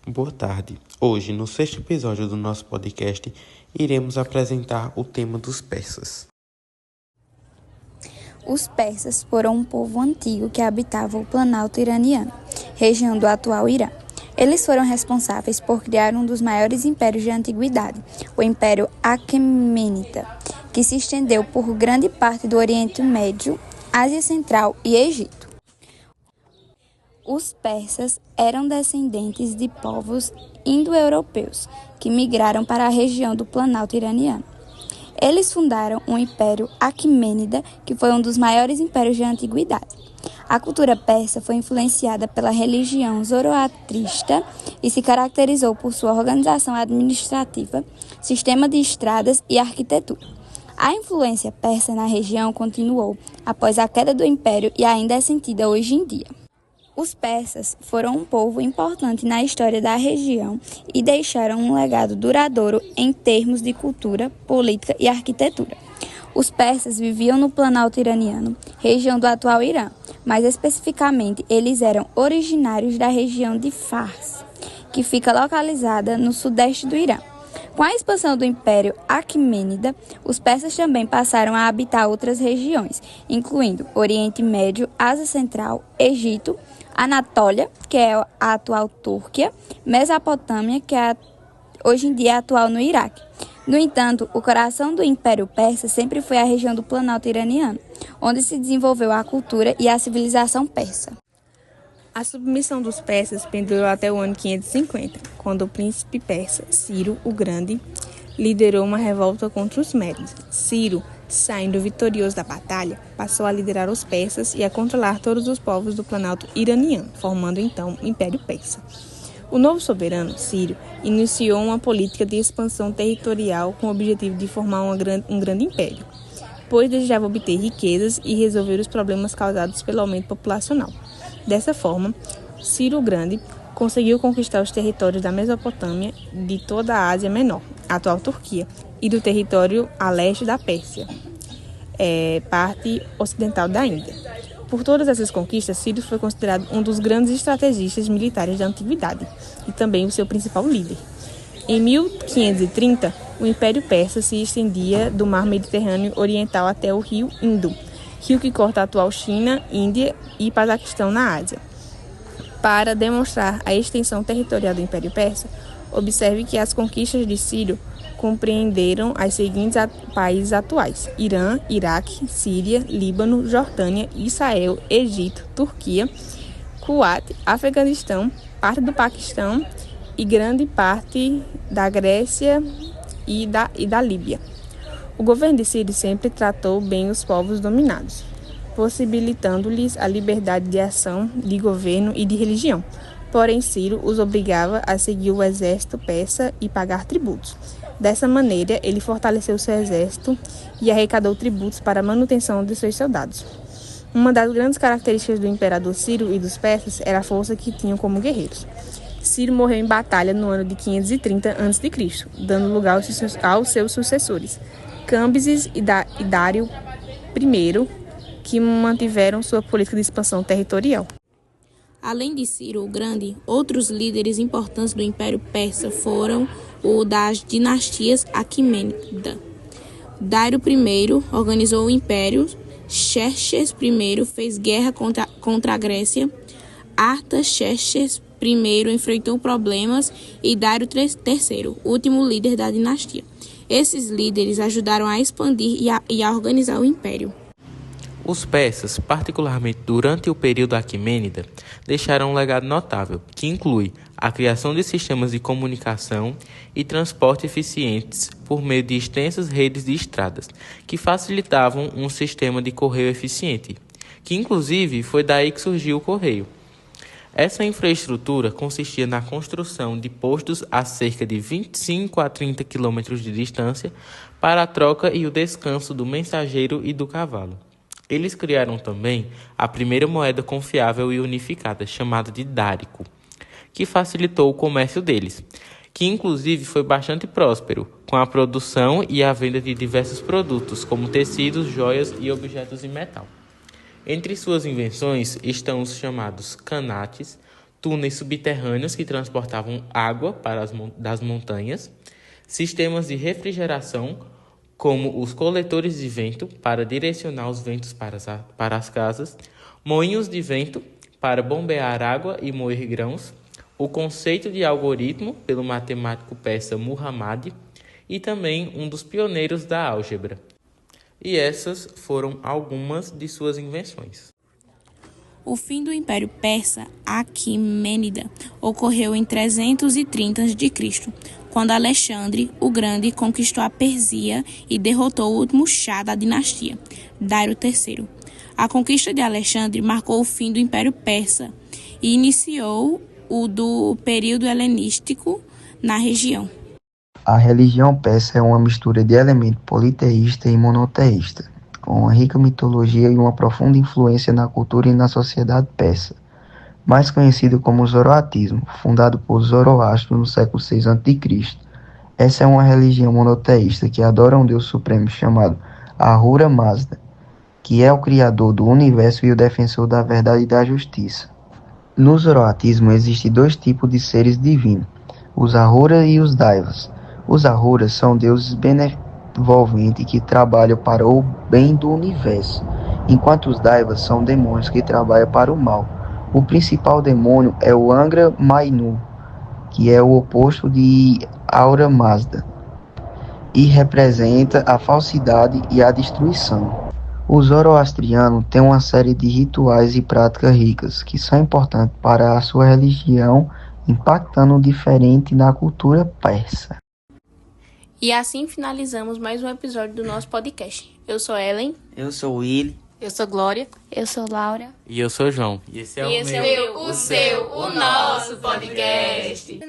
Boa tarde. Hoje, no sexto episódio do nosso podcast, iremos apresentar o tema dos persas. Os persas foram um povo antigo que habitava o Planalto iraniano, região do atual Irã. Eles foram responsáveis por criar um dos maiores impérios da antiguidade, o Império Aquemênida, que se estendeu por grande parte do Oriente Médio, Ásia Central e Egito. Os persas eram descendentes de povos indo-europeus que migraram para a região do Planalto iraniano. Eles fundaram o Império Aquemênida, que foi um dos maiores impérios da antiguidade. A cultura persa foi influenciada pela religião zoroastrista e se caracterizou por sua organização administrativa, sistema de estradas e arquitetura. A influência persa na região continuou após a queda do império e ainda é sentida hoje em dia. Os persas foram um povo importante na história da região e deixaram um legado duradouro em termos de cultura, política e arquitetura. Os persas viviam no Planalto iraniano, região do atual Irã, mais especificamente eles eram originários da região de Fars, que fica localizada no sudeste do Irã. Com a expansão do Império Aquemênida, os persas também passaram a habitar outras regiões, incluindo Oriente Médio, Ásia Central, Egito, Anatólia, que é a atual Turquia, Mesopotâmia, que hoje em dia é atual no Iraque. No entanto, o coração do Império Persa sempre foi a região do Planalto iraniano, onde se desenvolveu a cultura e a civilização persa. A submissão dos persas pendurou até o ano 550, quando o príncipe persa, Ciro o Grande, liderou uma revolta contra os médios. Ciro, saindo vitorioso da batalha, passou a liderar os persas e a controlar todos os povos do Planalto iraniano, formando então o Império Persa. O novo soberano, Ciro, iniciou uma política de expansão territorial com o objetivo de formar um grande império, pois desejava obter riquezas e resolver os problemas causados pelo aumento populacional. Dessa forma, Ciro o Grande conseguiu conquistar os territórios da Mesopotâmia, de toda a Ásia Menor, a atual Turquia, e do território a leste da Pérsia, parte ocidental da Índia. Por todas essas conquistas, Ciro foi considerado um dos grandes estrategistas militares da antiguidade e também o seu principal líder. Em 1530, o Império Persa se estendia do Mar Mediterrâneo Oriental até o rio Indo, rio que corta a atual China, Índia e Paquistão na Ásia. Para demonstrar a extensão territorial do Império Persa, observe que as conquistas de Ciro compreenderam os seguintes países atuais: Irã, Iraque, Síria, Líbano, Jordânia, Israel, Egito, Turquia, Kuwait, Afeganistão, parte do Paquistão e grande parte da Grécia e da Líbia. O governo de Ciro sempre tratou bem os povos dominados, possibilitando-lhes a liberdade de ação, de governo e de religião. Porém, Ciro os obrigava a seguir o exército persa e pagar tributos. Dessa maneira, ele fortaleceu seu exército e arrecadou tributos para a manutenção de seus soldados. Uma das grandes características do imperador Ciro e dos persas era a força que tinham como guerreiros. Ciro morreu em batalha no ano de 530 a.C., dando lugar aos seus sucessores, Cambises e Dário I, que mantiveram sua política de expansão territorial. Além de Ciro o Grande, outros líderes importantes do Império Persa foram o das dinastias Aquemênida. Dário I organizou o Império, Xerxes I fez guerra contra a Grécia, Artaxerxes I enfrentou problemas e Dário III, último líder da dinastia. Esses líderes ajudaram a expandir e a organizar o império. Os persas, particularmente durante o período Aquemênida, deixaram um legado notável, que inclui a criação de sistemas de comunicação e transporte eficientes por meio de extensas redes de estradas, que facilitavam um sistema de correio eficiente, que inclusive foi daí que surgiu o correio. Essa infraestrutura consistia na construção de postos a cerca de 25 a 30 quilômetros de distância para a troca e o descanso do mensageiro e do cavalo. Eles criaram também a primeira moeda confiável e unificada, chamada de dárico, que facilitou o comércio deles, que inclusive foi bastante próspero, com a produção e a venda de diversos produtos, como tecidos, joias e objetos em metal. Entre suas invenções estão os chamados canates, túneis subterrâneos que transportavam água das montanhas, sistemas de refrigeração, como os coletores de vento para direcionar os ventos para as casas, moinhos de vento para bombear água e moer grãos, o conceito de algoritmo pelo matemático persa Muhammad e também um dos pioneiros da álgebra. E essas foram algumas de suas invenções. O fim do Império Persa Aquimênida ocorreu em 330 a.C., quando Alexandre o Grande conquistou a Persia e derrotou o último Shah da dinastia, Dário III. A conquista de Alexandre marcou o fim do Império Persa e iniciou o do período helenístico na região. A religião persa é uma mistura de elemento politeísta e monoteísta, com uma rica mitologia e uma profunda influência na cultura e na sociedade persa, mais conhecido como zoroatrismo, fundado por Zoroastro no século VI a.C. Essa é uma religião monoteísta que adora um Deus supremo chamado Ahura Mazda, que é o criador do universo e o defensor da verdade e da justiça. No zoroatrismo existem dois tipos de seres divinos, os Ahura e os Daivas. Os Ahuras são deuses benevolentes que trabalham para o bem do universo, enquanto os Daivas são demônios que trabalham para o mal. O principal demônio é o Angra Mainyu, que é o oposto de Ahura Mazda, e representa a falsidade e a destruição. O zoroastriano tem uma série de rituais e práticas ricas, que são importantes para a sua religião, impactando diferente na cultura persa. E assim finalizamos mais um episódio do nosso podcast. Eu sou Ellen. Eu sou o Willy. Eu sou Glória. Eu sou Laura. E eu sou João. E esse é o nosso podcast.